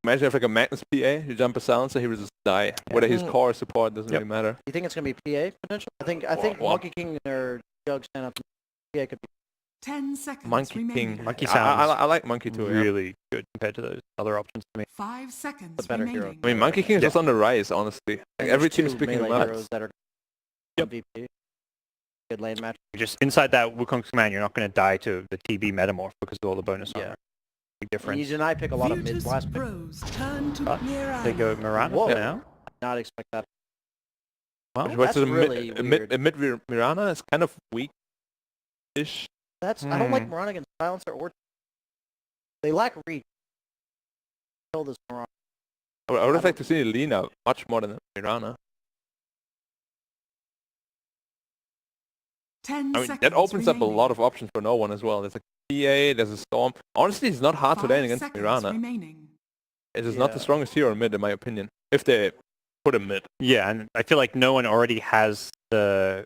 Imagine if like a Magnus PA, you jump a silencer, he will just die. Whether he's core or support doesn't really matter. You think it's gonna be PA potential? I think Monkey King or Jug stand up. PA could be. 10 seconds Monkey remaining. King. Monkey sounds I like Monkey too. really good compared to those other options to me. 5 seconds The better remaining. hero. I mean, Monkey King is just on the rise, honestly. Like, every team is picking him melee up. heroes that are VP. Good lane match. Just inside that Wukong's command, you're not going to die to the TB Metamorph because of all the bonus armor. Big difference. You and I pick a lot of mid Virtus blast pick. Bros turn to Mirana. They go Mirana Whoa. for now. Not expect that. Well, What's that's a really weird. mid Mirana is kind of weak-ish. That's I don't like Mirana against silencer or. They lack reach. Kill this Mirana. I would have liked to see Lina much more than Mirana. 10 I mean, seconds that opens up a remaining. lot of options for no one as well. There's a PA, there's a Storm. Honestly, it's not hard to 5 lane against seconds Mirana. remaining. It is not the strongest hero mid, in my opinion. If they put him mid. yeah, and I feel like no one already has the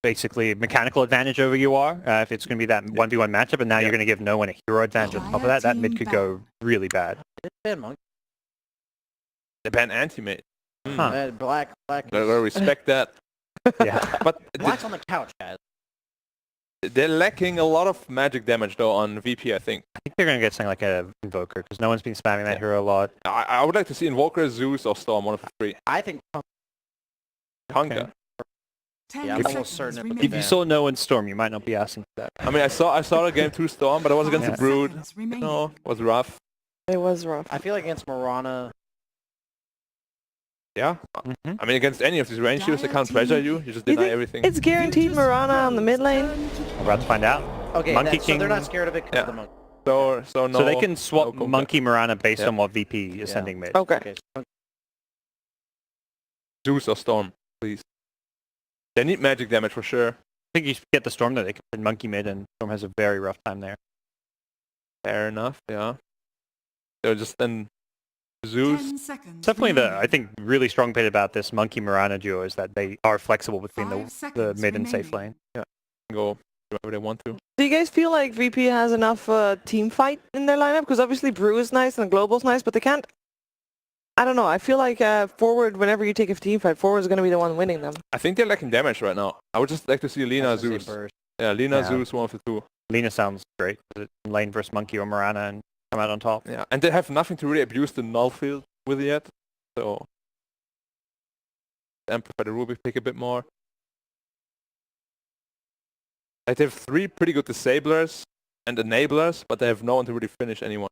basically mechanical advantage over you are. If it's going to be that 1v1 matchup, and now you're going to give no one a hero advantage on top of that, that mid could go really bad. It's bad Monkey. They ban anti-mate. Black. I respect that. Yeah. But Black's on the couch, guys. they're lacking a lot of magic damage, though, on VP, I think. I think they're going to get something like a Invoker, because no one's been spamming that hero a lot. I would like to see Invoker, Zeus, or Storm, one of the three. I think Conquer. Okay. 10 Yeah, I'm seconds almost certain it would be remaining. If you saw no one Storm, you might not be asking for that. I mean, I saw the game 2 Storm, but it was against the 5 Brood. seconds remaining. No, it was rough. It was rough. I feel like against Mirana. Yeah. I mean, against any of these range heroes that can't pressure you, you just You deny think everything. It's guaranteed Mirana on the mid lane. We're about to find out. Okay, Monkey so King. they're not scared of it because of the monkey. So no. So they can swap no Monkey Mirana based on what VP is sending mid. Okay. Okay. So Zeus or Storm, please. They need magic damage for sure. I think you should get the Storm though. They can send Monkey mid, and Storm has a very rough time there. Fair enough. Yeah. So just then Zeus. 10 seconds Definitely remaining. I think, really strong bit about this Monkey Mirana duo is that they are flexible between 5 the seconds mid and safe remaining. lane. Go wherever they want to. Do you guys feel like VP has enough team fight in their lineup? Because obviously Brew is nice and Global's nice, but they can't. I don't know. I feel like forward, whenever you take a team fight, forward is going to be the one winning them. I think they're lacking damage right now. I would just like to see Lina, that's the same Zeus. burst. Yeah, Lina, Yeah. Zeus, one of the two. Lina sounds great. Lane versus Monkey or Mirana and come out on top. Yeah, and they have nothing to really abuse the null field with yet. So amplify the Ruby pick a bit more. Like they have 3 pretty good disablers and enablers, but they have no one to really finish anyone.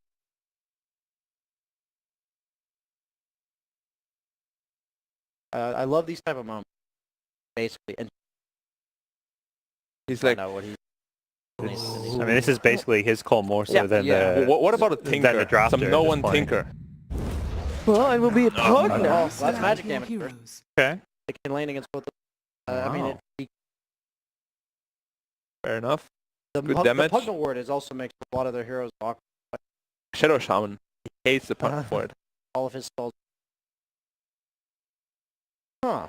I love these type of moments. Basically, and He's find like, out what he. I mean, this is basically his call more so than Yeah. the... what about a than Tinker? the drafter Some at no this one point. Tinker. Well, it will be a pug Oh, now. that's magic damage. Heroes. Okay. They can lane against both. I mean, Wow. Fair enough. the Good pug, damage. The Pugna ward is also makes a lot of their heroes awkward. Shadow Shaman. He hates the punk for it. All of his spells. Huh.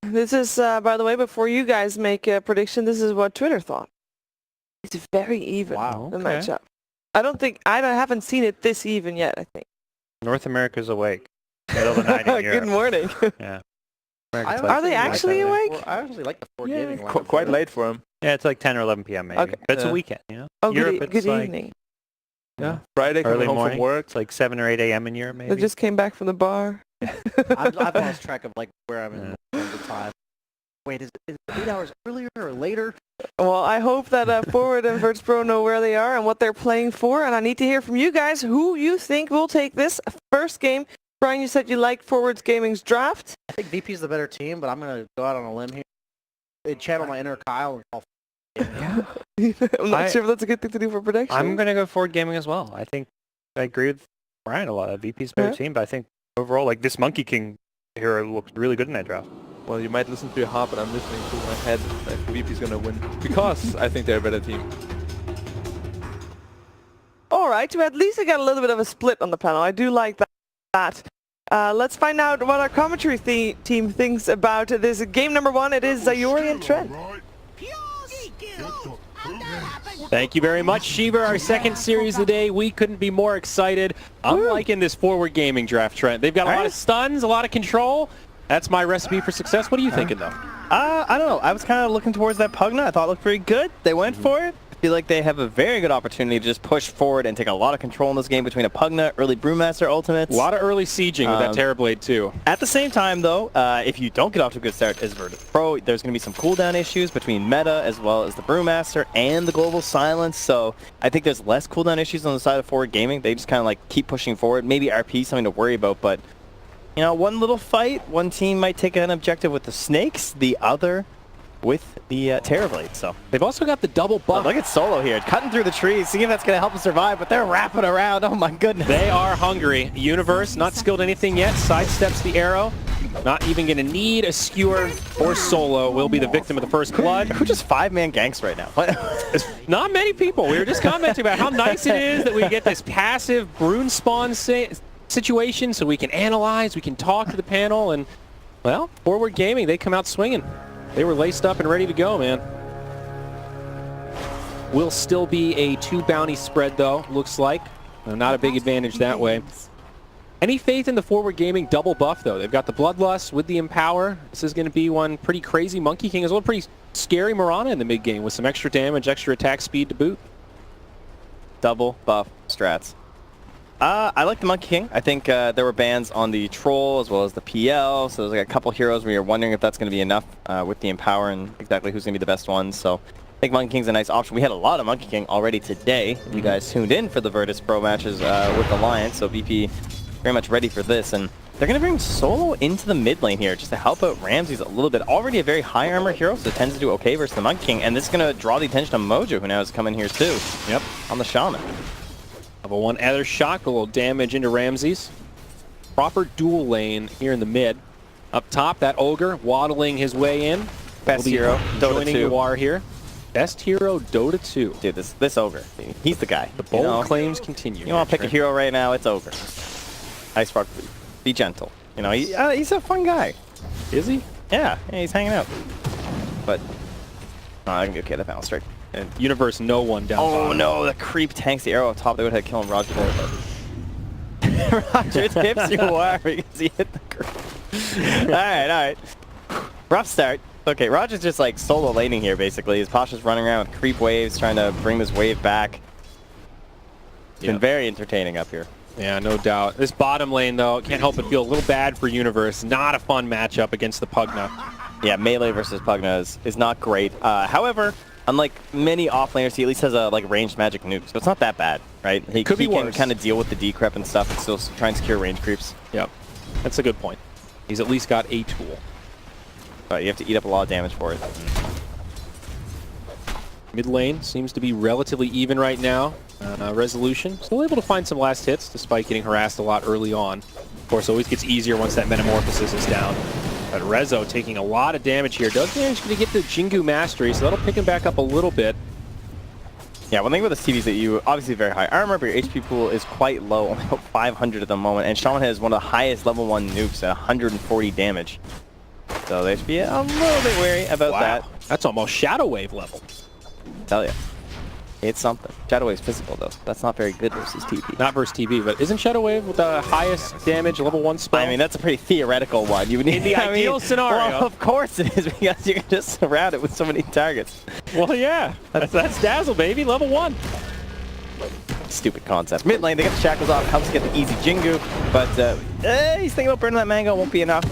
This is, by the way, before you guys make a prediction, this is what Twitter thought. It's very even, Wow. the Okay. matchup. I haven't seen it this even yet, I think. North America's awake. Middle of the night in Good Europe. morning. Yeah. I America's Are they like actually that. awake? I actually like the 4 Yeah. gaming one. Quite late for him. Yeah, it's like 10 or 11 p.m. maybe. Okay. But it's Yeah. a weekend, you know? Oh, Europe, good, it's good like evening. Yeah. Friday coming early home morning. from work. It's like 7 or 8 a.m. in Europe, maybe. I just came back from the bar. I've lost track of like where I'm in the time. Wait, is it 8 hours earlier or later? Well, I hope that Forward and Virtus Pro know where they are and what they're playing for, and I need to hear from you guys who you think will take this first game. Brian, you said you liked Forwards Gaming's draft. I think VP's the better team, but I'm gonna go out on a limb here. Channel my inner Kyle and call. I'm not sure if that's a good thing to do for prediction. I'm going to go forward gaming as well. I think I agree with Brian a lot. VP's a better team, but I think overall, like, this Monkey King hero looks really good in that draft. Well, you might listen to your heart, but I'm listening to my head. Like, VP's gonna win. Because I think they're a better team. All right, so at least I got a little bit of a split on the panel. I do like that. Let's find out what our commentary team thinks about this game number 1. It is Zayori and Trent. Thank you very much, Shiva. Our second series of the day. We couldn't be more excited. I'm liking this forward gaming draft, Trent. They've got a lot of stuns, a lot of control. That's my recipe for success. What are you thinking, though? I don't know. I was kind of looking towards that Pugna. I thought it looked pretty good. They went for it. I feel like they have a very good opportunity to just push forward and take a lot of control in this game between a Pugna, early Brewmaster ultimates. A lot of early sieging with that Terrorblade, too. At the same time, though, if you don't get off to a good start as Virtus Pro, there's going to be some cooldown issues between meta as well as the Brewmaster and the Global Silence. So I think there's less cooldown issues on the side of forward gaming. They just kind of like keep pushing forward. Maybe RP something to worry about, but you know, one little fight, one team might take an objective with the Snakes, the other with the Terrorblade. So they've also got the double buff. Look at Solo here, cutting through the trees, seeing if that's going to help him survive, but they're wrapping around. Oh my goodness. They are hungry. Universe, not skilled anything yet, sidesteps the arrow. Not even going to need a skewer or Solo. Will be the victim of the first blood. Who just 5-man ganks right now? Not many people. We were just commenting about how nice it is that we get this passive Brune spawn situation so we can analyze, we can talk to the panel, and, well, forward gaming, they come out swinging. They were laced up and ready to go, man. Will still be a 2 bounty spread, though, looks like. Not a big advantage that way. Any faith in the forward gaming double buff, though? They've got the Bloodlust with the Empower. This is going to be one pretty crazy. Monkey King as well. Pretty scary Mirana in the mid game with some extra damage, extra attack speed to boot. Double buff strats. I like the Monkey King. I think there were bans on the Troll as well as the PL, so there's like a couple heroes where you're wondering if that's going to be enough with the Empower and exactly who's going to be the best one. So I think Monkey King's a nice option. We had a lot of Monkey King already today. You guys tuned in for the Virtus Pro matches with Alliance, so VP very much ready for this. And they're going to bring Solo into the mid lane here just to help out Ramses a little bit. Already a very high armor hero, so it tends to do okay versus the Monkey King. And this is going to draw the attention of Mojo, who now has come in here too. Yep. On the Shaman. Level 1 Ether Shock, a little damage into Ramses. Proper dual lane here in the mid. Up top, that Ogre waddling his way in. Best hero, Dota 2. Noir here. Best hero, Dota 2. Dude, this Ogre, he's the guy. The bold claims continue. You want to pick a hero right now, it's Ogre. Ice Rock, be gentle. You know, he's a fun guy. Is he? Yeah, he's hanging out. But, I can get okay, that balance straight. And Universe, no one down oh bottom. no, the creep tanks the arrow up top. They would have killed Roger there. But Roger tips you wire because he hit the creep. Alright. Rough start. Okay, Roger's just like solo laning here basically. His Pasha's running around with creep waves, trying to bring this wave back. It's been very entertaining up here. Yeah, no doubt. This bottom lane, though, can't help but feel a little bad for Universe. Not a fun matchup against the Pugna. Yeah, melee versus Pugna is not great. However, unlike many offlaners, he at least has a ranged magic nuke, so it's not that bad, right? He can kind of deal with the decrep and stuff and still try and secure range creeps. Yep, that's a good point. He's at least got a tool. But you have to eat up a lot of damage for it. Mid lane seems to be relatively even right now. Resolution still able to find some last hits despite getting harassed a lot early on. Of course, always gets easier once that Metamorphosis is down. But Rezo taking a lot of damage here. Does manage to get the Jingu Mastery, so that'll pick him back up a little bit. Yeah, one thing about this TV is that you obviously very high armor, but your HP pool is quite low, only about 500 at the moment. And Shaman has one of the highest level 1 nukes at 140 damage. So they should be a little bit wary about that. That's almost Shadow Wave level. Tell ya. It's something. Shadow Wave's physical though. That's not very good versus TB. Not versus TB, but isn't Shadow Wave with the highest damage level 1 spell? I mean, that's a pretty theoretical one. You would need, in the ideal scenario. Well, of course it is, because you can just surround it with so many targets. Well, yeah. That's Dazzle, baby. Level 1. Stupid concept. Mid lane, they get the shackles off, helps get the easy Jingu, but he's thinking about burning that mango, won't be enough.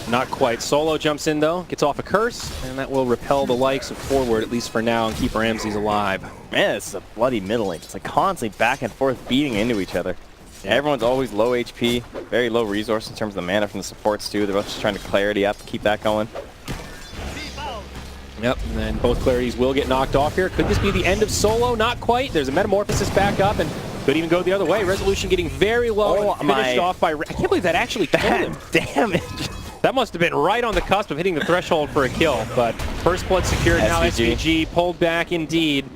Not quite. Solo jumps in, though, gets off a curse, and that will repel the likes of forward, at least for now, and keep Ramses alive. Man, this is a bloody middle lane. It's like constantly back and forth beating into each other. Yeah. Everyone's always low HP, very low resource in terms of the mana from the supports, too. They're both just trying to clarity up, keep that going. Yep, and then both clarities will get knocked off here. Could this be the end of Solo? Not quite. There's a Metamorphosis back up, and could even go the other way. Resolution getting very low and finished off by... I can't believe that actually killed him. Damage. That must have been right on the cusp of hitting the threshold for a kill, but first blood secured, now SVG pulled back indeed.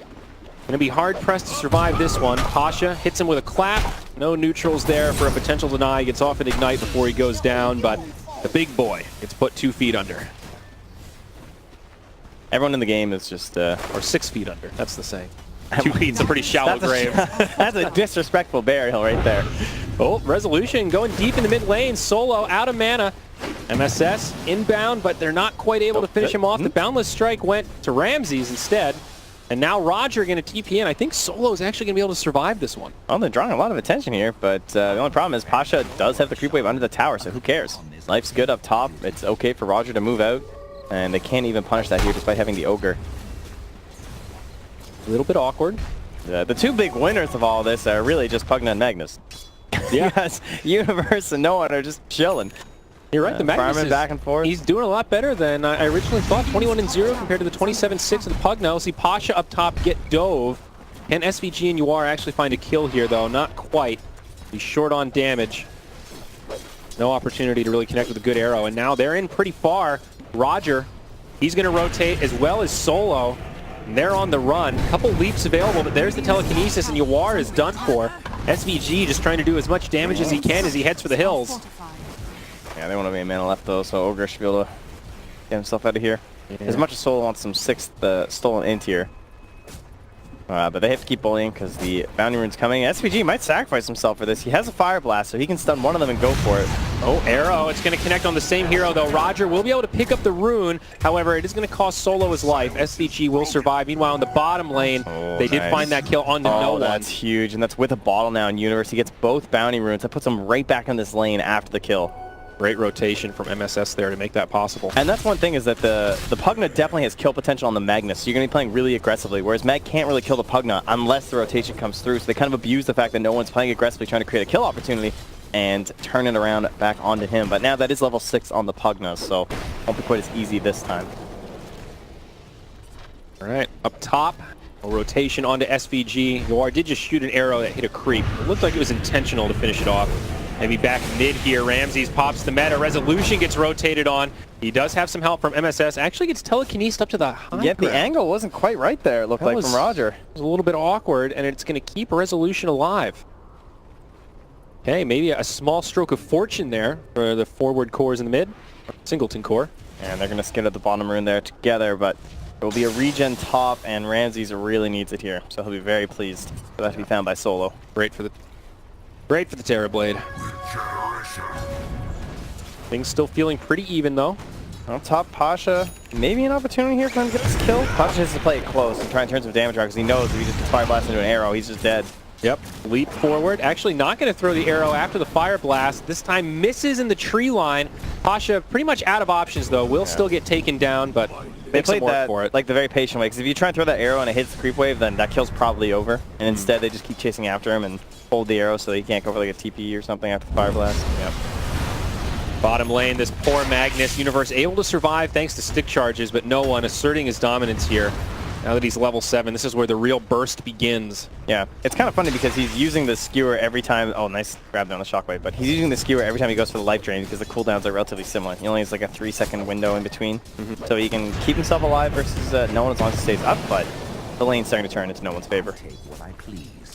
Going to be hard-pressed to survive this one. Pasha hits him with a clap. No neutrals there for a potential deny. Gets off an Ignite before he goes down, but the big boy gets put 2 feet under. Everyone in the game is just... or 6 feet under, that's the saying. 2 feet's a pretty shallow grave. That's a disrespectful burial right there. Oh, Resolution going deep in the mid lane. Solo out of mana. MSS inbound, but they're not quite able to finish him off. The Boundless Strike went to Ramses instead. And now Roger going to TP in. I think Solo is actually going to be able to survive this one. Well, they're drawing a lot of attention here, but the only problem is Pasha does have the creep wave under the tower, so who cares? Life's good up top. It's okay for Roger to move out, and they can't even punish that here despite having the Ogre. A little bit awkward. The two big winners of all this are really just Pugna and Magnus. Yeah. Because Universe and no one are just chilling. You're right, the Magnus farming is, back and forth. He's doing a lot better than I originally thought. 21-0 compared to the 27-6 of the Pugna. We'll see Pasha up top get dove. Can SVG and UR actually find a kill here, though? Not quite. He's short on damage. No opportunity to really connect with a good arrow. And now they're in pretty far. Roger, he's going to rotate as well as Solo. And they're on the run. A couple leaps available, but there's the telekinesis, and UR is done for. SVG just trying to do as much damage as he can as he heads for the hills. Yeah, they won't have any mana left though, so Ogre should be able to get himself out of here. Yeah. As much as Solo wants some 6th stolen int here. But they have to keep bullying because the bounty rune's coming. SVG might sacrifice himself for this. He has a Fire Blast, so he can stun one of them and go for it. Oh, arrow. It's going to connect on the same hero, though. Roger will be able to pick up the rune. However, it is going to cost Solo his life. SVG will survive. Meanwhile, in the bottom lane, they did find that kill onto no one. That's huge, and that's with a bottle now in Universe. He gets both bounty runes. That puts him right back in this lane after the kill. Great rotation from MSS there to make that possible. And that's one thing is that the Pugna definitely has kill potential on the Magnus, so you're going to be playing really aggressively, whereas Mag can't really kill the Pugna unless the rotation comes through, so they kind of abuse the fact that no one's playing aggressively trying to create a kill opportunity and turn it around back onto him. But now that is level 6 on the Pugna, so won't be quite as easy this time. All right, up top, a rotation onto SVG. Yoar did just shoot an arrow that hit a creep. It looked like it was intentional to finish it off. Maybe back mid here. Ramses pops the meta. Resolution gets rotated on. He does have some help from MSS. Actually gets telekinesed up to the high Yet the ground. angle wasn't quite right there, it looked like, from Roger. It was a little bit awkward, and it's going to keep Resolution alive. Okay, maybe a small stroke of fortune there for the forward cores in the mid. Singleton core. And they're going to skid at the bottom rune there together, but it will be a regen top, and Ramses really needs it here. So he'll be very pleased for that to be found by Solo. Great for the Terrorblade. Things still feeling pretty even, though. On top, Pasha, maybe an opportunity here for him to get this kill. Pasha has to play it close and try and turn some damage around because he knows if he just gets Fire Blast into an arrow, he's just dead. Yep. Leap forward. Actually not going to throw the arrow after the Fire Blast. This time misses in the tree line. Pasha pretty much out of options, though. Will still get taken down, but they makes played work that for it. like the very patient way, because if you try and throw that arrow and it hits the creep wave, then that kill's probably over. And instead, they just keep chasing after him and hold the arrow so he can't go for like a TP or something after the Fire Blast. Yep. Bottom lane, this poor Magnus. Universe able to survive thanks to stick charges, but no one asserting his dominance here. Now that he's level 7, this is where the real burst begins. Yeah, it's kind of funny because he's using the skewer every time. Oh, nice grab down the shockwave. But he's using the skewer every time he goes for the life drain because the cooldowns are relatively similar. He only has like a 3-second window in between. So he can keep himself alive versus no one as long as he stays up, but the lane's starting to turn into no one's favor.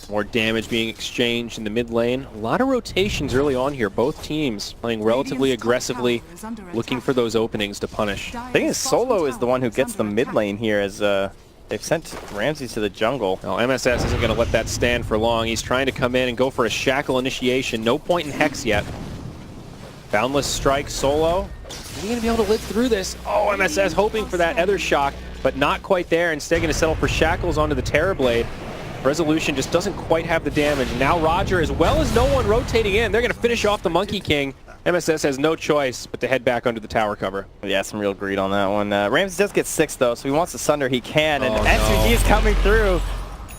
More damage being exchanged in the mid lane. A lot of rotations early on here. Both teams playing relatively aggressively, looking for those openings to punish. The thing is, Solo is the one who gets the mid lane here as they've sent Ramses to the jungle. Well, MSS isn't going to let that stand for long. He's trying to come in and go for a shackle initiation. No point in Hex yet. Boundless Strike, Solo. Is he going to be able to live through this? Oh, MSS hoping for that Ether Shock, but not quite there. Instead going to settle for shackles onto the Terrorblade. Resolution just doesn't quite have the damage. Now Roger, as well as no one rotating in, they're going to finish off the Monkey King. MSS has no choice but to head back under the tower cover. Yeah, some real greed on that one. Ramses does get 6 though, so he wants to sunder he can, and SVG is coming through.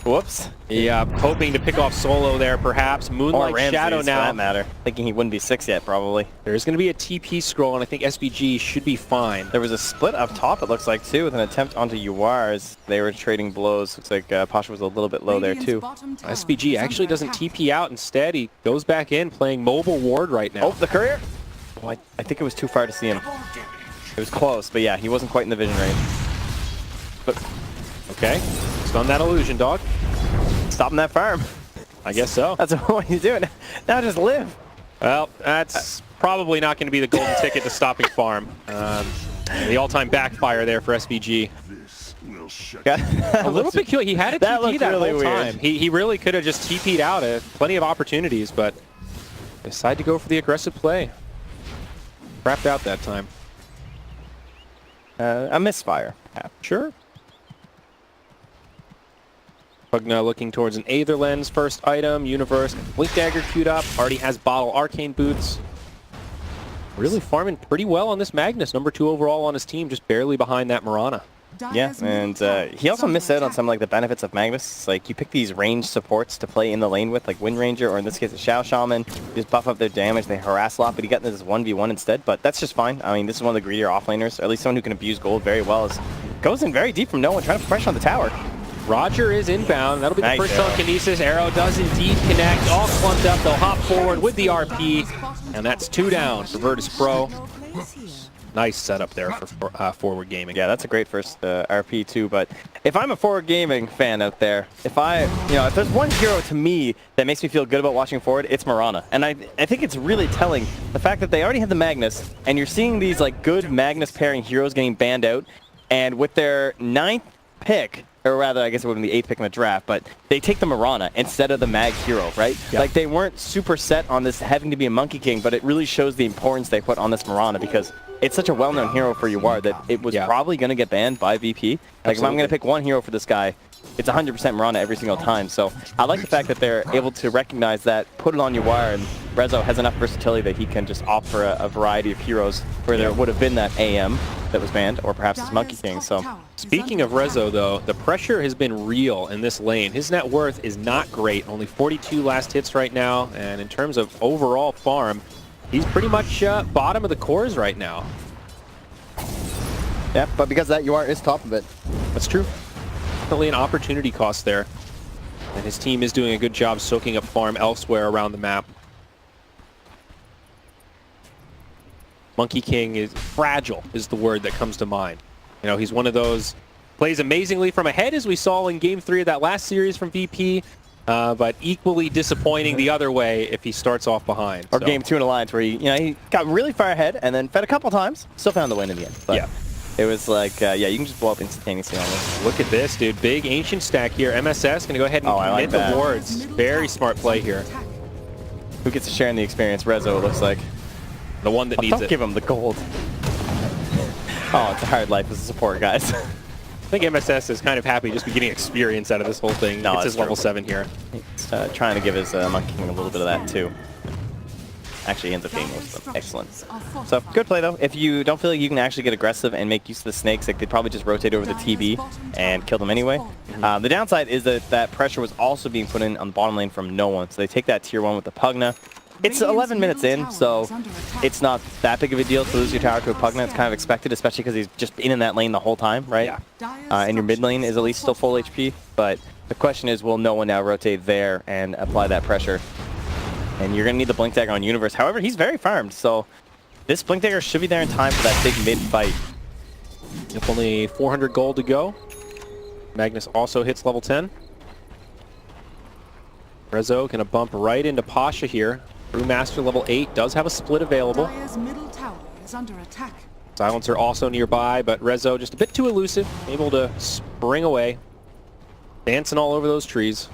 Whoops. Yeah, hoping to pick off Solo there, perhaps. Moonlight Ramses, Shadow now. For that matter. Thinking he wouldn't be 6 yet, probably. There's going to be a TP scroll, and I think SVG should be fine. There was a split up top, it looks like, too, with an attempt onto UR as they were trading blows. Looks like Pasha was a little bit low there, too. SVG actually doesn't TP out. Instead, he goes back in, playing mobile ward right now. Oh, the courier? Oh, I think it was too far to see him. It was close, but yeah, he wasn't quite in the vision range. But okay, stun that illusion, dog. Stopping that farm. I guess so. That's what he's doing. Now just live. Well, that's probably not going to be the golden ticket to stopping farm. The all-time backfire there for SVG. A little peculiar. He had a That TP looked that really whole weird. time. He really could have just TP'd out at plenty of opportunities, but decided to go for the aggressive play. Crapped out that time. A misfire. Sure. Pugna looking towards an Aether Lens, first item, Universe, Blink Dagger queued up, already has Bottle Arcane Boots. Really farming pretty well on this Magnus, number 2 overall on his team, just barely behind that Mirana. Yeah, and he also missed out on some like the benefits of Magnus. It's like you pick these ranged supports to play in the lane with, like Wind Ranger, or in this case a Shao Shaman. You just buff up their damage, they harass a lot, but he got this 1v1 instead. But that's just fine. I mean, this is one of the greedier offlaners, or at least someone who can abuse gold very well. Goes in very deep from no one, trying to put pressure on the tower. Roger is inbound. That'll be the Nice first arrow. telekinesis. Arrow does indeed connect. All clumped up. They'll hop forward with the RP. And that's 2 down for Virtus Pro. Nice setup there for Forward Gaming. Yeah, that's a great first RP too. But if I'm a Forward Gaming fan out there, if there's one hero to me that makes me feel good about watching Forward, it's Mirana. And I think it's really telling the fact that they already have the Magnus, and you're seeing these like good Magnus pairing heroes getting banned out, and with their 9th pick, or rather, I guess it would be the 8th pick in the draft, but they take the Mirana instead of the Mag hero, right? Yep. Like, they weren't super set on this having to be a Monkey King, but it really shows the importance they put on this Mirana, because it's such a well-known hero for UR that it was probably going to get banned by VP. Like, if I'm going to pick one hero for this guy, it's 100% Mirana every single time. So I like the fact that they're able to recognize that, put it on UR, and Rezo has enough versatility that he can just opt for a variety of heroes where there would have been that AM that was banned, or perhaps his Monkey King. So Speaking of Rezo, though, the pressure has been real in this lane. His net worth is not great. Only 42 last hits right now. And in terms of overall farm, he's pretty much bottom of the cores right now. Yeah, but because of that, UR is top of it. That's true. Definitely an opportunity cost there. And his team is doing a good job soaking up farm elsewhere around the map. Monkey King is fragile, is the word that comes to mind. You know, he's one of those, plays amazingly from ahead, as we saw in Game 3 of that last series from VP, but equally disappointing the other way if he starts off behind. Or Game 2 in Alliance, where he got really far ahead and then fed a couple times, still found the win in the end. But yeah. It was like, you can just blow up instantaneously on this. Look at this, dude. Big Ancient stack here. MSS going to go ahead and I like commit that. the wards. Very smart play here. Who gets to share in the experience? Rezo, it looks like. The one that needs Don't it. give him the gold. Oh, it's a hard life as a support, guys. I think MSS is kind of happy just be getting experience out of this whole thing. No, it's that's his level true. 7 here. He's trying to give his Monkey King a little bit of that, too. Actually, he ends up getting most of them. Excellent. So, good play, though. If you don't feel like you can actually get aggressive and make use of the snakes, like they'd probably just rotate over the TB and kill them anyway. The downside is that pressure was also being put in on the bottom lane from no one. So they take that tier 1 with the Pugna. It's 11 minutes in, so it's not that big of a deal to lose your tower to a Pugna. It's kind of expected, especially because he's just been in that lane the whole time, right? Yeah. And your mid lane is at least still full HP. But the question is, will no one now rotate there and apply that pressure? And you're going to need the Blink Dagger on Universe. However, he's very farmed, so this Blink Dagger should be there in time for that big mid fight. Yep, only 400 gold to go. Magnus also hits level 10. Rezo going to bump right into Pasha here. Brewmaster level 8 does have a split available. Dire's middle tower is under attack. Silencer also nearby, but Rezo just a bit too elusive, able to spring away. Dancing all over those trees.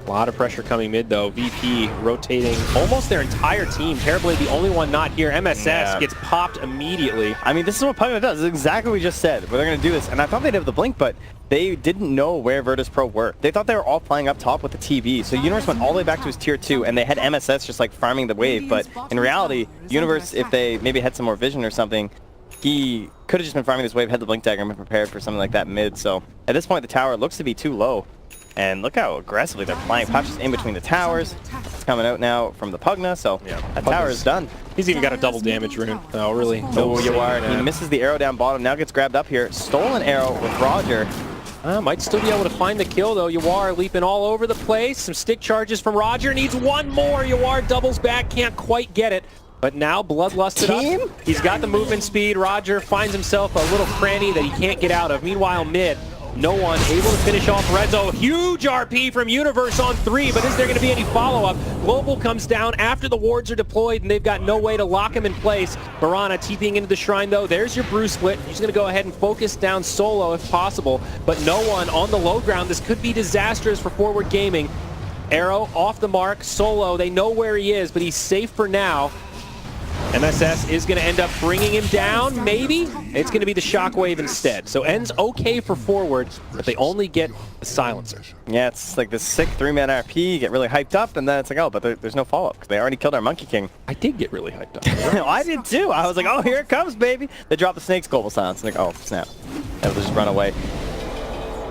A lot of pressure coming mid, though. VP rotating almost their entire team. Parablade the only one not here. MSS gets popped immediately. I mean, this is what Pugna does. This is exactly what we just said. Where they're going to do this. And I thought they'd have the Blink, but they didn't know where Virtus Pro were. They thought they were all playing up top with the TB. So Universe went all the way back to his tier 2, and they had MSS just like farming the wave. But in reality, Universe, if they maybe had some more vision or something, he could have just been farming this wave, had the Blink Dagger, and been prepared for something like that mid. So at this point, the tower looks to be too low. And look how aggressively they're playing. Pasha's in between the towers. It's coming out now from the Pugna, so that tower is done. He's even got a double damage rune. Oh, really? Oh, you are. He misses the arrow down bottom. Now gets grabbed up here. Stolen arrow with Roger. Might still be able to find the kill, though. Yawar leaping all over the place. Some stick charges from Roger. Needs one more. Yawar doubles back. Can't quite get it. But now bloodlusted up. He's got the movement speed. Roger finds himself a little cranny that he can't get out of. Meanwhile, mid, No one able to finish off Rezo. Huge RP from Universe on 3, but is there going to be any follow-up? Global comes down after the wards are deployed, and they've got no way to lock him in place. Mirana TPing into the shrine, though. There's your Brew split. He's going to go ahead and focus down Solo if possible, but no one on the low ground. This could be disastrous for Forward Gaming. Arrow off the mark. Solo, they know where he is, but he's safe for now. MSS is going to end up bringing him down, maybe? It's going to be the Shockwave instead. So ends okay for Forward, but they only get the Silencer. Yeah, it's like this sick 3-man RP, you get really hyped up, and then it's like, oh, but there's no follow-up, because they already killed our Monkey King. I did get really hyped up. I did too. I was like, oh, here it comes, baby. They drop the Snake's Global Silence. Like, oh, snap. They'll just run away.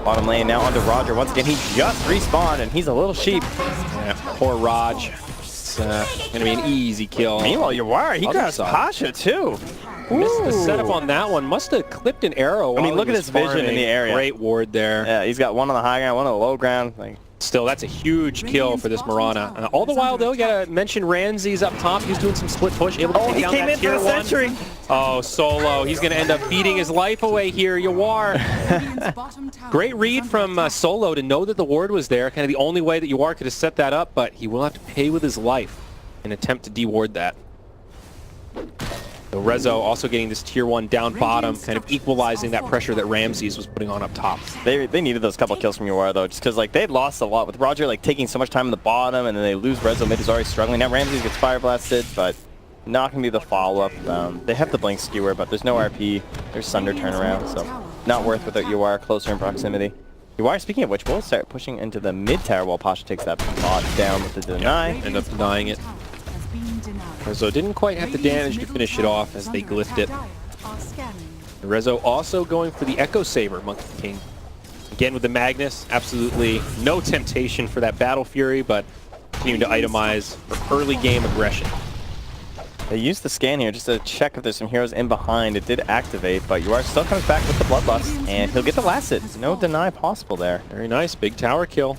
Bottom lane now onto Roger. Once again, he just respawned, and he's a little sheep. Yeah, poor Raj. Going to be an easy kill. Meanwhile, Yawar, he grabs Pasha too. Missed the setup on that one. Must have clipped an arrow. I mean, look at his vision in the area. Great ward there. Yeah, he's got one on the high ground, one on the low ground. Like, still, that's a huge kill for this Mirana. All the while, though, you gotta mention Ramses up top. He's doing some split push, able to take down that tier 1. Oh, Solo. He's gonna end up beating his life away here. Yawar. Great read from Solo to know that the ward was there. Kind of the only way that Yawar could have set that up, but he will have to pay with his life in an attempt to deward that. So Rezo also getting this tier 1 down bottom, kind of equalizing that pressure that Ramses was putting on up top. They needed those couple kills from Yawar though, just because like they'd lost a lot with Roger like taking so much time in the bottom, and then they lose Rezo mid is already struggling. Now Ramses gets fire blasted, but not gonna be the follow-up. They have the blink skewer, but there's no RP. There's Sunder turnaround, so not worth without Yawar closer in proximity. Yawar, speaking of which, will start pushing into the mid tower while Pasha takes that bot down with the deny. End up denying it. Rezo didn't quite have the damage to finish it off as they glyphed it. Rezo also going for the Echo Saber, Monkey King. Again with the Magnus, absolutely no temptation for that Battle Fury, but continuing to itemize for early game aggression. They used the scan here just to check if there's some heroes in behind. It did activate, but Yawar still comes back with the Bloodlust, and he'll get the last hit. No deny possible there. Very nice, big tower kill.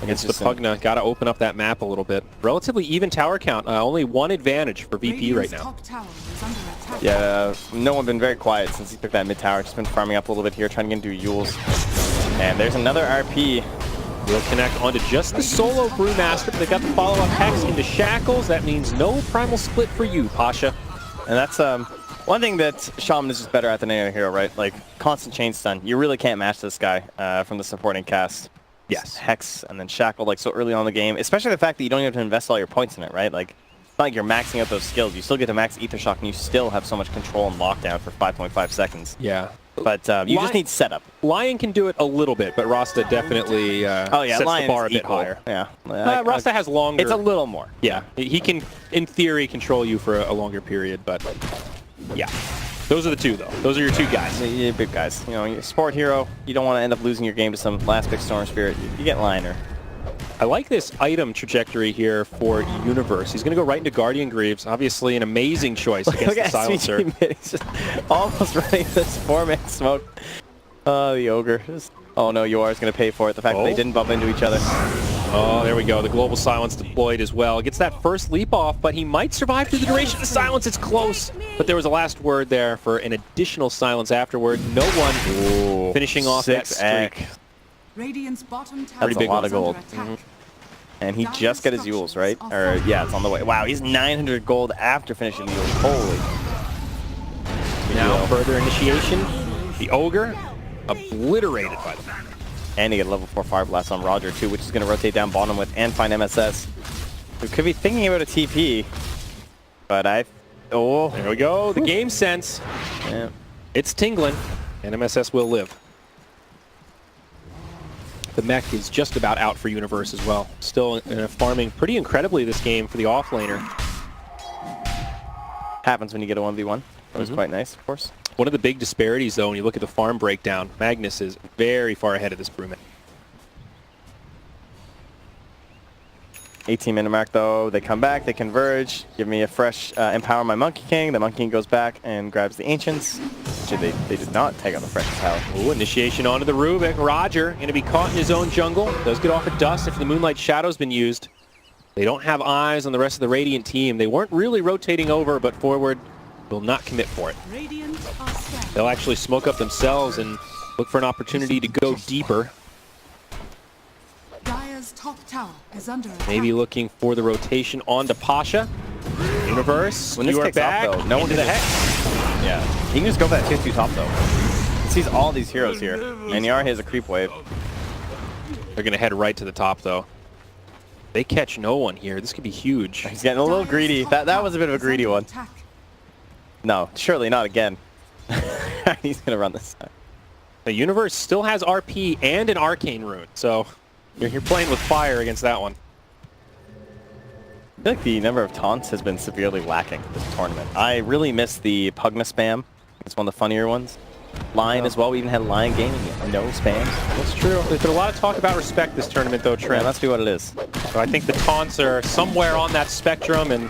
Against the Pugna, got to open up that map a little bit. Relatively even tower count, only one advantage for VP right now. Yeah, no one been very quiet since he took that mid tower. Just been farming up a little bit here, trying to get into Yules. And there's another RP. We'll connect onto just the solo Brewmaster, but they got the follow-up Hex into Shackles. That means no Primal Split for you, Pasha. And that's one thing that Shaman is just better at than any other hero, right? Like, constant chain stun. You really can't match this guy from the supporting cast. Yes. Hex and then Shackle like so early on in the game, especially the fact that you don't even have to invest all your points in it, right? Like, it's not like you're maxing out those skills. You still get to max Ether Shock and you still have so much control and lockdown for 5.5 seconds. Yeah. But you just need setup. Lion can do it a little bit, but Rasta definitely sets the bar a bit higher. Yeah. Rasta has longer. It's a little more. Yeah. He can, in theory, control you for a longer period, but yeah. Those are the two, though. Those are your two guys. Yeah, big guys. You know, you're a sport hero. You don't want to end up losing your game to some last big Storm Spirit. You get Liner. I like this item trajectory here for Universe. He's going to go right into Guardian Greaves. Obviously, an amazing choice against the Silencer. He's just almost running this 4-man smoke. Oh, the Ogre. Oh, no, Yawar is going to pay for it. The fact that they didn't bump into each other. Oh, there we go. The Global Silence deployed as well. Gets that first leap off, but he might survive through the duration of the silence. It's close, but there was a last word there for an additional silence afterward. No one finishing off that streak. Radiant's bottom tower. That's a lot of gold. And he just got his Yules, right? Or, yeah, it's on the way. Wow, he's 900 gold after finishing the Yules. Holy. Now, further initiation. The Ogre obliterated by the Pugna. And he got level 4 Fire Blast on Roger, too, which is going to rotate down bottom with and find MSS. We could be thinking about a TP, but oh. There we go. The game sense. Yeah. It's tingling, and MSS will live. The mech is just about out for Universe as well. Still farming pretty incredibly this game for the offlaner. Happens when you get a 1v1. That was quite nice, of course. One of the big disparities, though, when you look at the farm breakdown, Magnus is very far ahead of this Brewman. 18-minute mark, though. They come back, they converge, give me a fresh Empower my Monkey King. The Monkey King goes back and grabs the Ancients. Actually, they did not take out the fresh power. Ooh, initiation onto the Rubik. Roger going to be caught in his own jungle. Does get off a dust if the Moonlight Shadow's been used. They don't have eyes on the rest of the Radiant team. They weren't really rotating over, but Forward will not commit for it. Radiant are scanning. They'll actually smoke up themselves and look for an opportunity to go deeper. Dire's top tower is under attack. Maybe looking for the rotation onto Pasha. Universe, When this you are kicks off, back though, no one into the can Hex. Yeah, he can just go for that tier 2 top though. He sees all these heroes here, and Yara has a creep wave. They're going to head right to the top, though. They catch no one here. This could be huge. He's getting a little greedy. That was a bit of a greedy one. No, surely not again. He's gonna run this time. The Universe still has RP and an Arcane Rune, so you're playing with fire against that one. I feel like the number of taunts has been severely lacking this tournament. I really miss the Pugna spam. It's one of the funnier ones. Lion as well. We even had Lion gaming. No spams. That's true. There's been a lot of talk about respect this tournament, though, Yeah, Trent. must be what it is. So I think the taunts are somewhere on that spectrum, and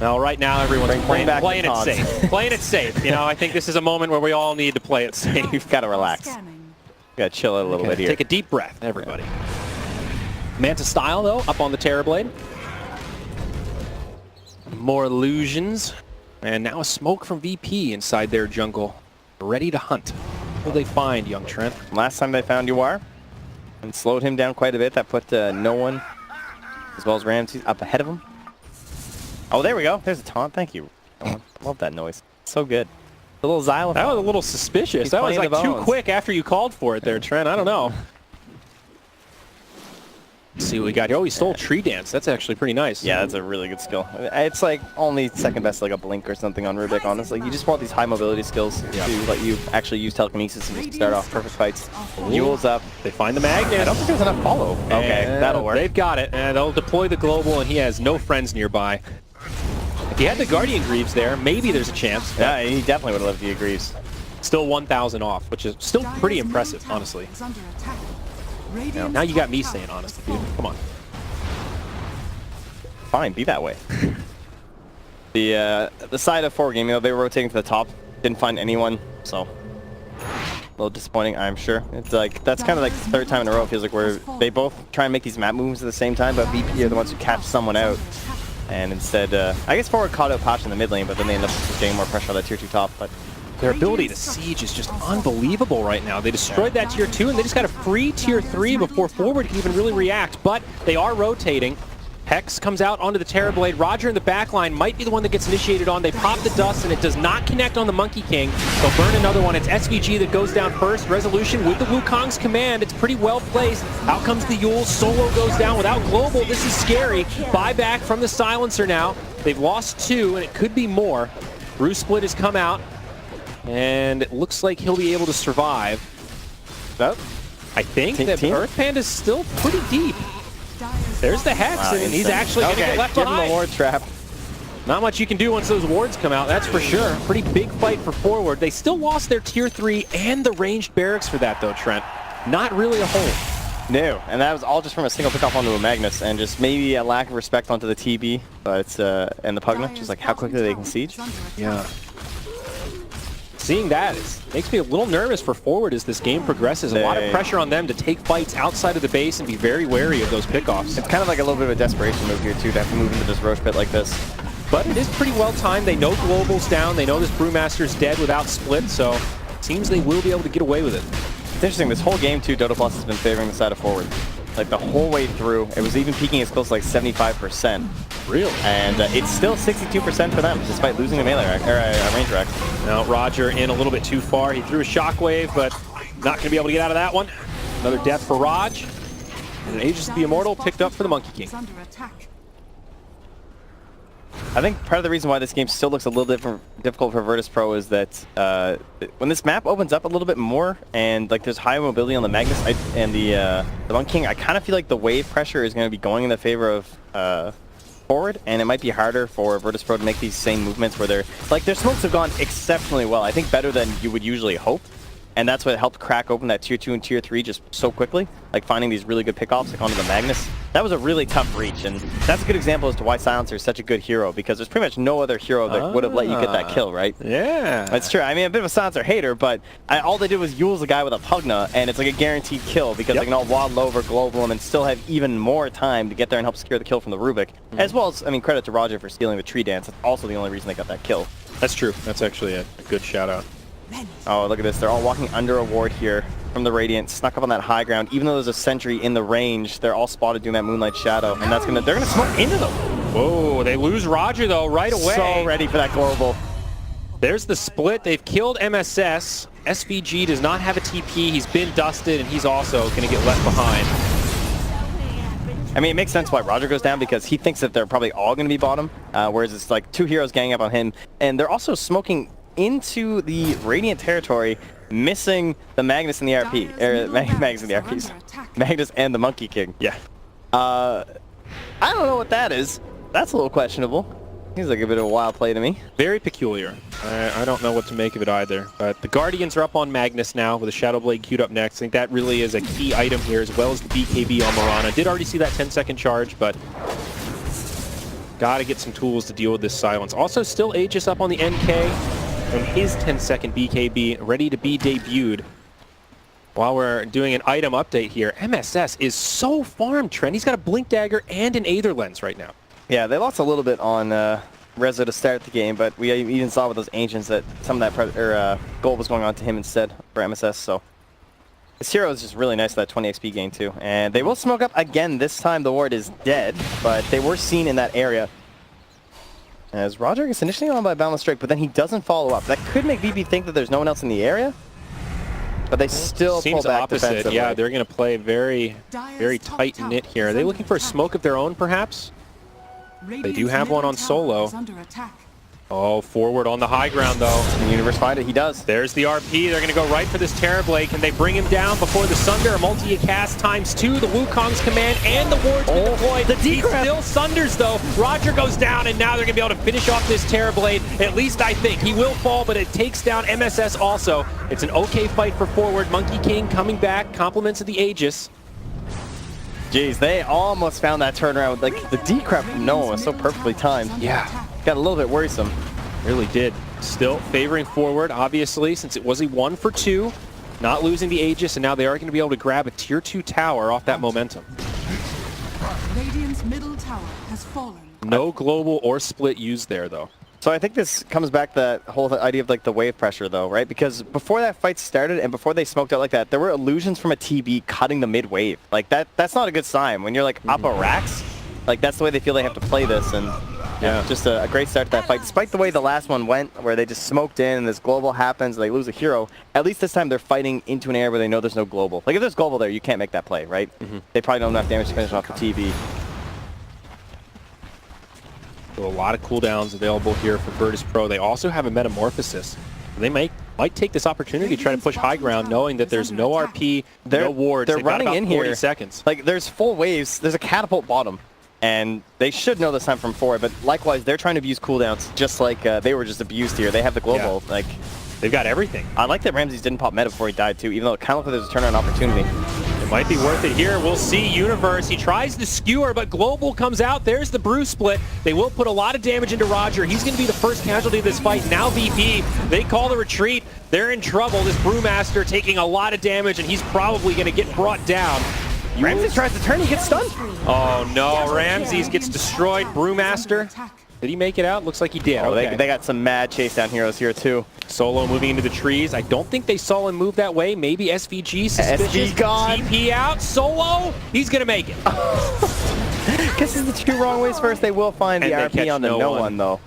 well, right now everyone's Bring back the playing it taunts. safe. Playing it safe. You know, I think this is a moment where we all need to play it safe. You've got to relax. Scanning. Got to chill out a little bit here. Take a deep breath, everybody. Manta style, though, up on the Terrorblade. More illusions. And now a smoke from VP inside their jungle. Ready to hunt. What will they find, young Trent? Last time they found Uar and slowed him down quite a bit. That put no one, as well as Ramsey, up ahead of him. Oh, there we go. There's a taunt. Thank you. Oh, love that noise. So good. The little xylophone. That was a little suspicious. He's That was playing like the too bones. quick after you called for it there, Trent. I don't know. Let's see what we got here. Oh, he stole Tree Dance. That's actually pretty nice. Yeah, that's a really good skill. It's like only second best, like a Blink or something on Rubik, honestly. You just want these high mobility skills to let you actually use telekinesis and just start off perfect fights. Yule's up. They find the magnet. I don't think there's enough follow. Okay, And that'll work. They've got it. And they'll deploy the global, and he has no friends nearby. If he had the Guardian Greaves there, maybe there's a chance. Yeah, he definitely would have loved the Greaves. Still 1,000 off, which is still pretty Dire's impressive, main tower honestly. is under attack. Radiant's Now you got top me tower saying is honestly, dude. falling. Come on. Fine, be that way. The side of forward game, you know, they were rotating to the top, didn't find anyone, so a little disappointing, I'm sure. It's like that's kind of like the third time in a row it feels like where they both try and make these map moves at the same time, but VP are the ones who catch someone out, and instead, I guess forward caught out Pasha in the mid lane, but then they end up just getting more pressure on that tier 2 top. But Their ability to siege is just unbelievable right now. They destroyed that tier 2, and they just got a free tier 3 before forward can even really react, but they are rotating. Hex comes out onto the Terrorblade. Roger in the backline might be the one that gets initiated on. They pop the dust, and it does not connect on the Monkey King. They'll burn another one. It's SVG that goes down first. Resolution with the Wukong's command. It's pretty well placed. Out comes the Yule. Solo goes down without Global. This is scary. Buyback from the Silencer now. They've lost 2, and it could be more. Bruce Split has come out, and it looks like he'll be able to survive. I think that Earth Panda's still pretty deep. There's the Hex, and he's actually going to get left give him behind. the ward trap. Not much you can do once those wards come out, that's for sure. Pretty big fight for forward. They still lost their tier 3 and the ranged barracks for that, though, Trent. Not really a whole. No, and that was all just from a single pickoff onto a Magnus, and just maybe a lack of respect onto the TB, but and the Pugna, just like how quickly they can siege. Yeah. Seeing that makes me a little nervous for forward as this game progresses. A lot of pressure on them to take fights outside of the base and be very wary of those pickoffs. It's kind of like a little bit of a desperation move here, too, to have to move into this Roche pit like this. But it is pretty well timed. They know Global's down. They know this Brewmaster's dead without Split, so it seems they will be able to get away with it. It's interesting, this whole game, too, Dota Plus has been favoring the side of forward. Like, the whole way through. It was even peaking as close to, like, 75%. Really? And it's still 62% for them, despite losing the melee rack, or range rack. Now, Roger in a little bit too far. He threw a shockwave, but not going to be able to get out of that one. Another death for Raj. And an Aegis of the Immortal picked up for the Monkey King. I think part of the reason why this game still looks a little difficult for Virtus Pro is that when this map opens up a little bit more and like there's high mobility on the Magnus and the Monkey King, I kind of feel like the wave pressure is going to be going in the favor of forward, and it might be harder for Virtus Pro to make these same movements where they're like their smokes have gone exceptionally well. I think better than you would usually hope. And that's what helped crack open that tier 2 and tier 3 just so quickly, like finding these really good pickoffs like onto the Magnus. That was a really tough reach, and that's a good example as to why Silencer is such a good hero, because there's pretty much no other hero that would have let you get that kill, right? Yeah. That's true. I mean, a bit of a Silencer hater, but all they did was Yule's a guy with a Pugna, and it's like a guaranteed kill because they can all waddle over, global him, and still have even more time to get there and help secure the kill from the Rubik. As well as, I mean, credit to Roger for stealing the Tree Dance. That's also the only reason they got that kill. That's true. That's actually a good shout out. Oh, look at this. They're all walking under a ward here from the Radiant, snuck up on that high ground. Even though there's a sentry in the range, they're all spotted doing that Moonlight Shadow, and they're gonna smoke into them. Whoa, they lose Roger though right away. So ready for that global. There's the split. They've killed MSS. SVG does not have a TP. He's been dusted, and he's also going to get left behind. I mean, it makes sense why Roger goes down, because he thinks that they're probably all going to be bottom, whereas it's like 2 heroes ganging up on him, and they're also smoking into the Radiant territory, missing the Magnus and the RP, Magnus and the RPs, Magnus and the Monkey King. Yeah. I don't know what that is. That's a little questionable. Seems like a bit of a wild play to me. Very peculiar. I don't know what to make of it either. But the Guardians are up on Magnus now with a Shadow Blade queued up next. I think that really is a key item here, as well as the BKB on Morana. Did already see that 10-second charge, but got to get some tools to deal with this silence. Also, still Aegis up on the NK and his 10-second BKB ready to be debuted. While we're doing an item update here, MSS is so farmed, Trent. He's got a Blink Dagger and an Aether Lens right now. Yeah, they lost a little bit on Rezo to start the game, but we even saw with those Ancients that some of that gold was going on to him instead for MSS, so. This hero is just really nice for that 20 XP gain too. And they will smoke up again. This time the ward is dead, but they were seen in that area. As Roger gets initially on by Boundless Strike, but then he doesn't follow up. That could make VP think that there's no one else in the area, but they still pull back defensively. Yeah, they're going to play very tight-knit here. Are they looking for a smoke of their own, perhaps? They do have one on Solo. Oh, forward on the high ground, though. Can Universe find it? He does. There's the RP. They're going to go right for this Terror Blade. Can they bring him down before the Sunder? A multi-cast ×2. The Wukong's command and the ward's been deployed. The he still Sunders, though. Roger goes down, and now they're going to be able to finish off this Terror Blade. At least I think. He will fall, but it takes down MSS also. It's an okay fight for forward. Monkey King coming back. Compliments of the Aegis. Jeez, they almost found that turnaround. Like, the decrep from Noah was so perfectly timed. Yeah. Got a little bit worrisome. Really did. Still favoring forward, obviously, since it was a 1 for 2. Not losing the Aegis, and now they are going to be able to grab a tier 2 tower off that momentum. Radiant's middle tower has fallen. No global or split used there, though. So I think this comes back to that whole idea of like the wave pressure though, right? Because before that fight started and before they smoked out like that, there were illusions from a TB cutting the mid wave. Like that's not a good sign. When you're like up a racks, like that's the way they feel they have to play this, and yeah, just a great start to that fight. Despite the way the last one went, where they just smoked in and this global happens, they lose a hero, at least this time they're fighting into an area where they know there's no global. Like if there's global there, you can't make that play, right? They probably don't have enough damage to finish off the TB. So a lot of cooldowns available here for Virtus Pro. They also have a Metamorphosis. They might take this opportunity to try to push high ground, knowing that there's no RP, no wards. They're running got about in 40 here. seconds. Like there's full waves. There's a catapult bottom, and they should know this time from forward. But likewise, they're trying to abuse cooldowns, just like they were just abused here. They have the global. Yeah. Like they've got everything. I like that Ramses didn't pop meta before he died too, even though it kind of looked like there's a turnaround opportunity. Might be worth it here. We'll see. Universe, he tries to skewer, but Global comes out. There's the Brew split. They will put a lot of damage into Roger. He's going to be the first casualty of this fight. Now VP, they call the retreat. They're in trouble. This Brewmaster taking a lot of damage, and he's probably going to get brought down. Ramses tries to turn, he gets stunned. Oh no, Ramses gets destroyed. Brewmaster, did he make it out? Looks like he did. Oh, okay. they got some mad chase down heroes here too. Solo moving into the trees. I don't think they saw him move that way. Maybe SVG suspicious. SV gone. TP out. Solo, he's going to make it. Guess it's the two wrong ways first. They will find the RP on the no one though.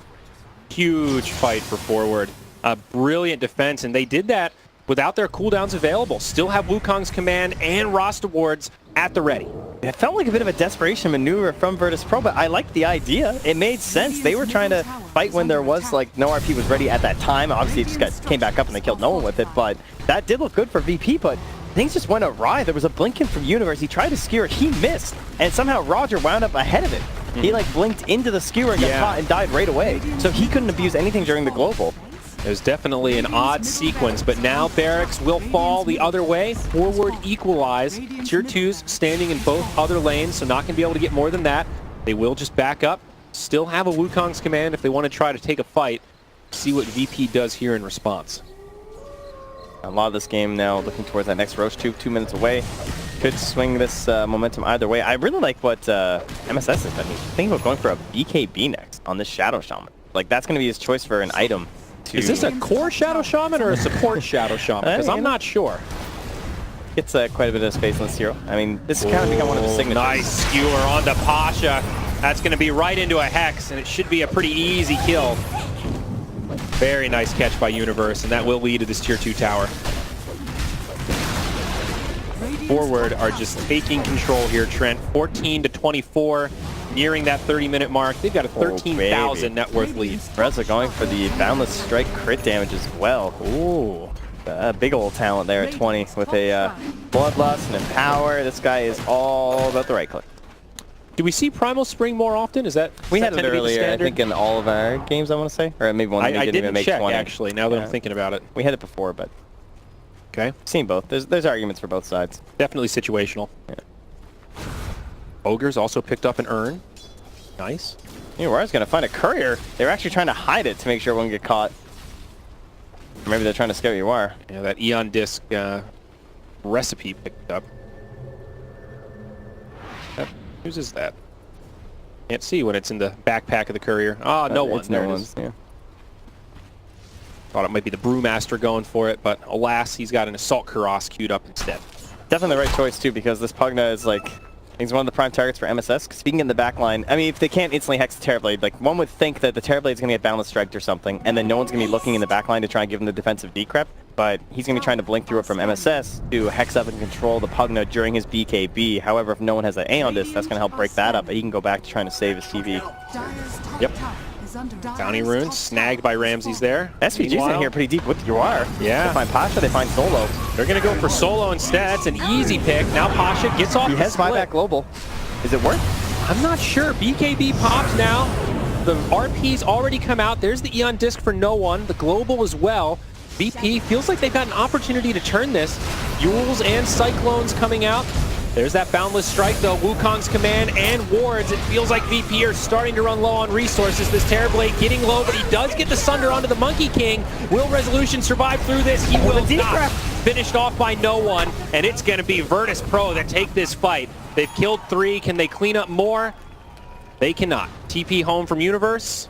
Huge fight for forward. A brilliant defense, and they did that without their cooldowns available. Still have Wukong's command and Roster wards at the ready. It felt like a bit of a desperation maneuver from Virtus Pro, but I liked the idea. It made sense. They were trying to fight when there was like no RP was ready at that time. Obviously, it just came back up and they killed no one with it, but that did look good for VP, but things just went awry. There was a Blinken from Universe. He tried to skewer, he missed, and somehow Roger wound up ahead of it. He like blinked into the skewer and got caught and died right away. So he couldn't abuse anything during the global. It was definitely an odd sequence, but now Barracks will fall the other way. Forward equalize. Tier 2s standing in both other lanes, so not going to be able to get more than that. They will just back up. Still have a Wukong's command if they want to try to take a fight. See what VP does here in response. A lot of this game now looking towards that next Roche tube, 2 minutes away. Could swing this momentum either way. I really like what MSS is. I mean, think about going for a BKB next on this Shadow Shaman. Like, that's going to be his choice for an item. to... Is this a core Shadow Shaman or a support Shadow Shaman? Because I'm not sure. Gets quite a bit of space on this hero. I mean, this has kind of become one of his signatures. Nice skewer onto Pasha. That's going to be right into a Hex, and it should be a pretty easy kill. Very nice catch by Universe, and that will lead to this tier 2 tower. Forward are just taking control here, Trent. 14 to 24, nearing that 30-minute mark. They've got a 13,000 net worth lead. Reza going for the Boundless Strike crit damage as well. Ooh. Big old talent there at 20 with a Bloodlust and Empower. This guy is all about the right click. Do we see Primal Spring more often? Is that we had it earlier, I think, in all of our games, I want to say. Or maybe one I didn't make check, 20. actually, now that I'm thinking about it. We had it before, but... Okay. Seen both. There's arguments for both sides. Definitely situational. Yeah. Ogres also picked up an urn. Nice. War's going to find a courier. They were actually trying to hide it to make sure it wouldn't get caught. Or maybe they're trying to scare War. Yeah, that Eon Disc recipe picked up. Whose is that? Can't see when it's in the backpack of the courier. Oh, no one. There it is. Yeah. Thought it might be the Brewmaster going for it, but alas, he's got an Assault Kuras queued up instead. Definitely the right choice, too, because this Pugna is like... He's one of the prime targets for MSS. Speaking in the back line, I mean, if they can't instantly hex the Terrorblade, like, one would think that the Terrorblade's going to get Boundless Striked or something, and then no one's going to be looking in the back line to try and give him the defensive decrep, but he's going to be trying to blink through it from MSS to hex up and control the Pugna during his BKB. However, if no one has an Aeon Disc, that's going to help break that up, but he can go back to trying to save his TV. Yep. Bounty Rune snagged by Ramses there. SVG's in here pretty deep with War. Yeah. They find Pasha, they find Solo. They're going to go for Solo instead. That's an easy pick. Now Pasha gets off He the has split. buyback global. Is it worth? I'm not sure. BKB pops now. The RP's already come out. There's the Eon Disc for no one. The global as well. VP feels like they've got an opportunity to turn this. Yules and Cyclones coming out. There's that Boundless Strike though. Wukong's command and wards. It feels like VP are starting to run low on resources. This Terrorblade getting low, but he does get the Sunder onto the Monkey King. Will Resolution survive through this? He will not. Finished off by no one, and it's going to be Virtus Pro that take this fight. They've killed 3. Can they clean up more? They cannot. TP home from Universe.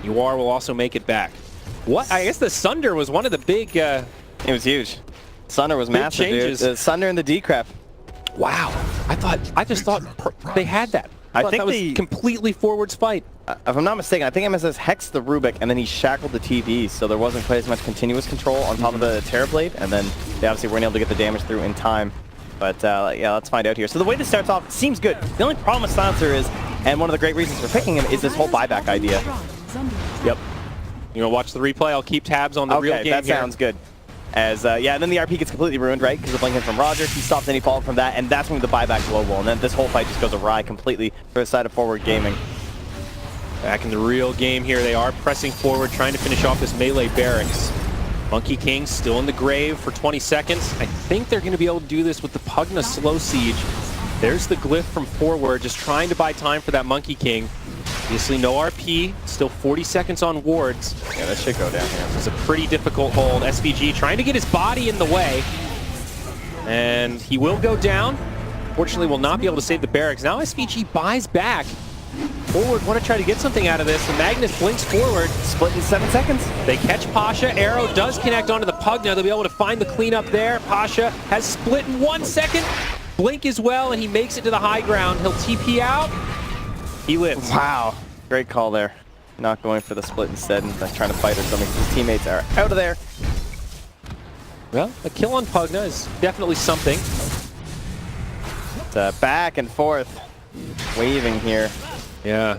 UR will also make it back. What? I guess the Sunder was one of the big... It was huge. Sunder was massive, changes. dude. The Sunder and the decrep. Wow. I just thought they had that. I think that was completely forwards fight. If I'm not mistaken, I think MSS hexed the Rubik and then he shackled the TV, so there wasn't quite as much continuous control on top of the Terrorblade, and then they obviously weren't able to get the damage through in time. But yeah, let's find out here. So the way this starts off seems good. The only problem with Silencer is, and one of the great reasons for picking him, is this whole buyback idea. Yep. You want to watch the replay? I'll keep tabs on the real game here. Okay, that sounds good. As, yeah, and then the RP gets completely ruined, right? Because of blinking from Roger. He stops any fallout from that, and that's when the buyback global. And then this whole fight just goes awry completely for the side of Forward Gaming. Back in the real game here, they are pressing forward, trying to finish off this melee barracks. Monkey King still in the grave for 20 seconds. I think they're going to be able to do this with the Pugna slow siege. There's the glyph from Forward, just trying to buy time for that Monkey King. Obviously no RP, still 40 seconds on wards. Yeah, that should go down here. It's a pretty difficult hold. SVG trying to get his body in the way. And he will go down. Fortunately, will not be able to save the barracks. Now SVG buys back. Forward want to try to get something out of this. And Magnus blinks forward. Split in 7 seconds. They catch Pasha. Arrow does connect onto the Pugna. They'll be able to find the cleanup there. Pasha has split in 1 second. Blink as well, and he makes it to the high ground. He'll TP out. He lives. Wow. Great call there. Not going for the split instead and trying to fight or something. His teammates are out of there. Well, a kill on Pugna is definitely something. It's back and forth. Waving here. Yeah.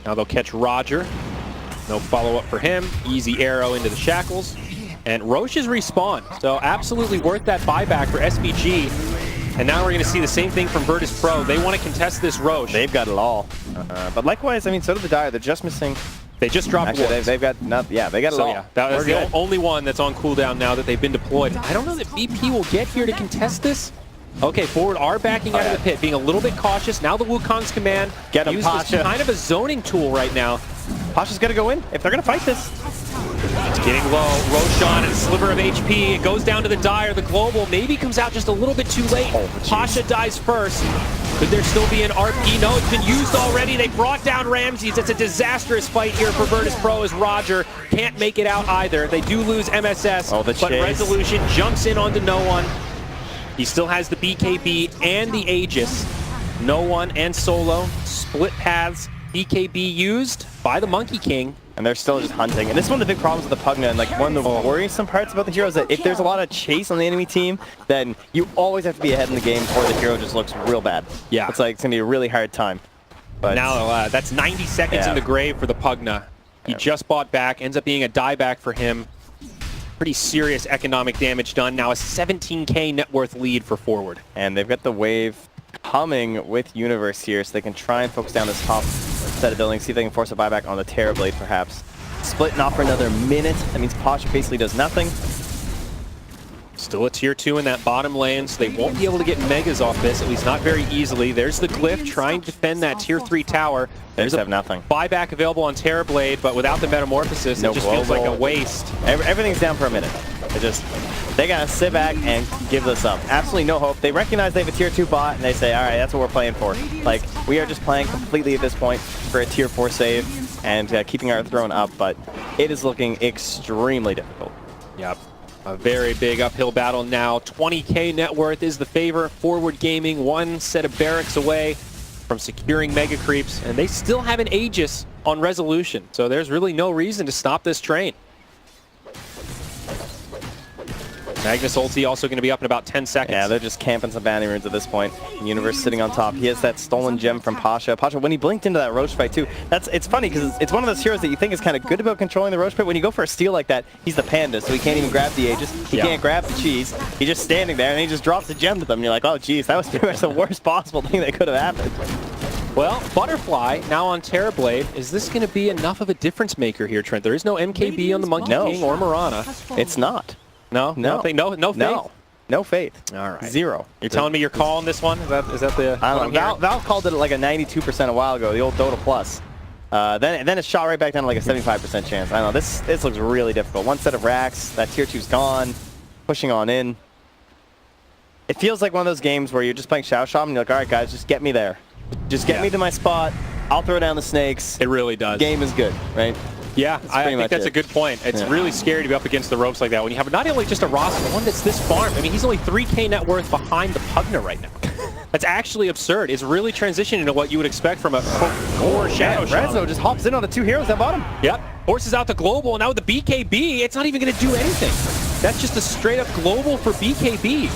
Now they'll catch Roger. No follow-up for him. Easy arrow into the shackles. And Roche's respawn. So absolutely worth that buyback for SVG. And now we're going to see the same thing from Virtus Pro. They want to contest this Roche. They've got it all. But likewise, I mean, so do the Dire. They're just missing... They just dropped Actually, they've got enough. Yeah, they got it all. Yeah, that's the only one that's on cooldown now that they've been deployed. I don't know that VP will get here to contest this. Okay, Forward are backing out of the pit, being a little bit cautious. Now the Wukong's command get him, used as kind of a zoning tool right now. Pasha's got to go in if they're going to fight this. Getting low, Roshan and a sliver of HP. It goes down to the Dire. The Global maybe comes out just a little bit too late. Pasha dies first. Could there still be an RP? No, it's been used already. They brought down Ramses. It's a disastrous fight here for Virtus Pro as Roger can't make it out either. They do lose MSS, but Resolution jumps in onto No One. He still has the BKB and the Aegis. No One and Solo split paths. BKB used by the Monkey King. And they're still just hunting. And this is one of the big problems with the Pugna, and like one of the worrisome parts about the heroes, that if there's a lot of chase on the enemy team, then you always have to be ahead in the game or the hero just looks real bad. Yeah. It's like, it's gonna be a really hard time. But now that's 90 seconds in the grave for the Pugna. He just bought back, ends up being a dieback for him. Pretty serious economic damage done. Now a 17k net worth lead for Forward. And they've got the wave coming with Universe here, so they can try and focus down this top set of buildings, see if they can force a buyback on the Terrorblade perhaps. Splitting off for another minute. That means Pasha basically does nothing. Still a tier 2 in that bottom lane, so they won't be able to get megas off this, at least not very easily. There's the Glyph trying to defend that tier 3 tower. There's a nothing. Buyback available on Terrorblade, but without the Metamorphosis, it just feels like a waste. Everything's down for a minute. They gotta sit back and give this up. Absolutely no hope. They recognize they have a tier 2 bot, and they say, all right, that's what we're playing for. Like, we are just playing completely at this point for a tier 4 save and keeping our throne up, but it is looking extremely difficult. Yep. A very big uphill battle now. 20k net worth is the favor. Forward Gaming one set of barracks away from securing mega creeps, and they still have an Aegis on Resolution, so there's really no reason to stop this train. Magnus ulti also going to be up in about 10 seconds. Yeah, they're just camping some bounty runes at this point. Universe sitting on top. He has that stolen gem from Pasha. Pasha, when he blinked into that Roach fight too, it's funny because it's one of those heroes that you think is kind of good about controlling the Roach fight. When you go for a steal like that, he's the panda, so he can't even grab the Aegis. He can't grab the cheese. He's just standing there and he just drops the gem to them. And you're like, oh geez, that was pretty much the worst possible thing that could have happened. Well, Butterfly now on Terrorblade. Is this going to be enough of a difference maker here, Trent? There is no MKB on the Monkey King or Marana. It's not. No faith. No faith. All right. Zero. You're telling me you're calling this one? Is that the? I don't know. Valve called it like a 92% a while ago. The old Dota Plus. Then it shot right back down to like a 75% chance. I don't know. This looks really difficult. One set of racks. That tier 2's gone. Pushing on in. It feels like one of those games where you're just playing Shadow Shop and you're like, all right, guys, just get me there. Just get me to my spot. I'll throw down the snakes. It really does. Game is good, right? Yeah, I think that's a good point. It's really scary to be up against the ropes like that when you have not only just a roster, but one that's this farmed. I mean, he's only 3k net worth behind the Pugna right now. That's actually absurd. It's really transitioning into what you would expect from a core Shadow Shaman. Rezo just hops in on the two heroes at bottom. Yep. Forces out the Global, and now with the BKB, it's not even going to do anything. That's just a straight-up Global for BKB.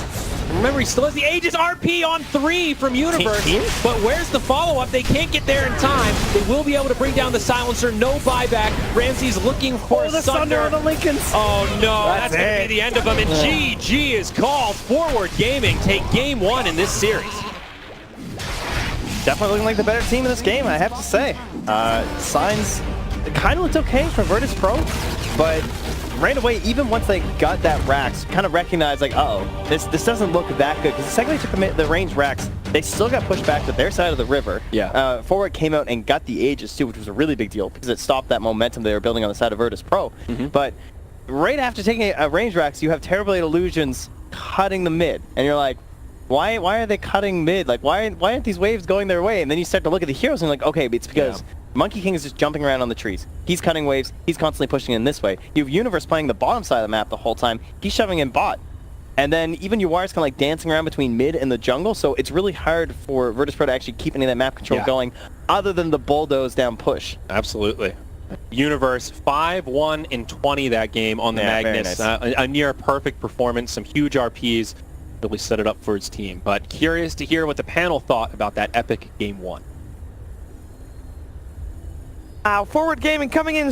Remember, he still has the Aegis RP on 3 from Universe, but where's the follow-up? They can't get there in time. They will be able to bring down the Silencer. No buyback. Ramsey's looking for the Sunder on the Lincolns. Oh, no. That's going to be the end of them, and GG is called. Forward Gaming take game 1 in this series. Definitely looking like the better team in this game, I have to say. Signs kind of looked okay for Virtus Pro, but ran away even once they got that racks. Kind of recognized like, uh-oh, this doesn't look that good. Because the second they took the range racks, they still got pushed back to their side of the river. Yeah. Forward came out and got the Aegis too, which was a really big deal because it stopped that momentum they were building on the side of Virtus Pro. But right after taking a range racks, you have Terrorblade Illusions cutting the mid, and you're like, why are they cutting mid? Like, why aren't these waves going their way? And then you start to look at the heroes and you're like, okay, but it's because Monkey King is just jumping around on the trees. He's cutting waves. He's constantly pushing in this way. You have Universe playing the bottom side of the map the whole time. He's shoving in bot. And then even Uwar's kind of like dancing around between mid and the jungle, so it's really hard for Virtus Pro to actually keep any of that map control going other than the bulldoze down push. Absolutely. Universe 5-1 in 20 that game on the Magnus. Nice. A near perfect performance, some huge RPs. Really set it up for its team. But curious to hear what the panel thought about that epic game 1. Forward Gaming coming in